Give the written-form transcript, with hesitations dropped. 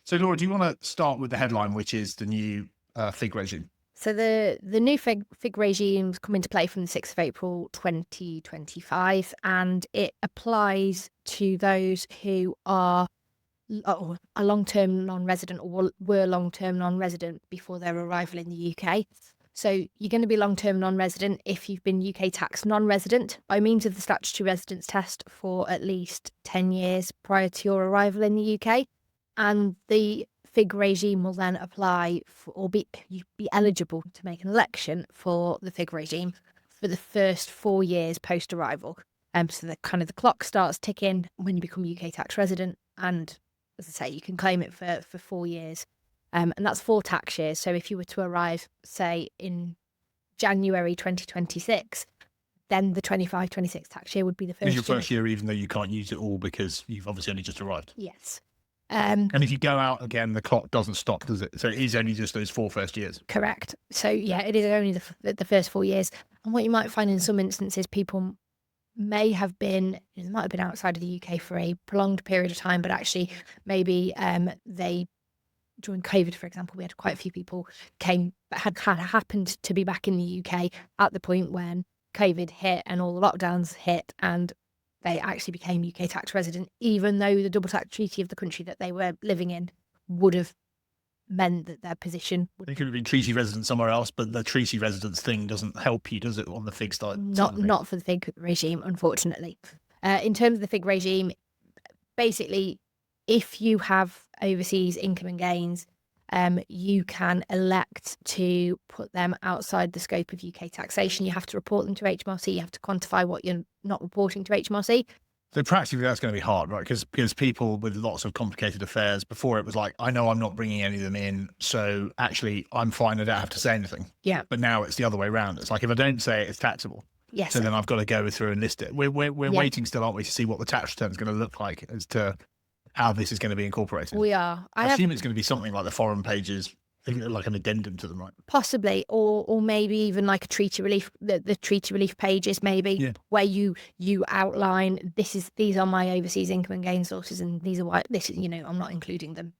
So, Laura, do you want to start with the headline, which is the new FIG regime? So the new FIG regimes come into play from the 6th of April 2025, and it applies to those who are a long-term non-resident or were long-term non-resident before their arrival in the UK. So you're going to be long-term non-resident if you've been UK tax non-resident by means of the statutory residence test for at least 10 years prior to your arrival in the UK. And the FIG regime will then apply you'd be eligible to make an election for the FIG regime for the first 4 years post-arrival. So the clock starts ticking when you become UK tax resident, and as I say, you can claim it for 4 years. And that's 4 tax years. So if you were to arrive, say, in January 2026, then the 25-26 tax year would be the first It's your first year, even though you can't use it all because you've obviously only just arrived. Yes. And if you go out again, the clock doesn't stop, does it? So it is only just those 4 first years. Correct. So yeah, it is only the first 4 years. And what you might find in some instances, people may have been outside of the UK for a prolonged period of time, but actually maybe they, during COVID, for example, we had quite a few people had happened to be back in the UK at the point when COVID hit and all the lockdowns hit, and they actually became UK tax resident, even though the double tax treaty of the country that they were living in would have meant that their position would... They could have been treaty resident somewhere else, but the treaty residence thing doesn't help you, does it, on the FIG side? Not for the FIG regime, unfortunately. In terms of the FIG regime, basically, if you have overseas income and gains, you can elect to put them outside the scope of UK taxation. You have to report them to HMRC. You have to quantify what you're not reporting to HMRC. So practically, that's going to be hard, right? Because people with lots of complicated affairs, before it was like, I know I'm not bringing any of them in, so actually I'm fine, I don't have to say anything. Yeah. But now it's the other way around. It's like, if I don't say it, it's taxable. Yes. So then I've got to go through and list it. We're waiting still, aren't we, to see what the tax return is going to look like as to how this is going to be incorporated. We are. I assume it's going to be something like the foreign pages, like an addendum to them, right? Possibly, or maybe even like a treaty relief, the treaty relief pages, maybe, where you outline these are my overseas income and gain sources, and these are why I'm not including them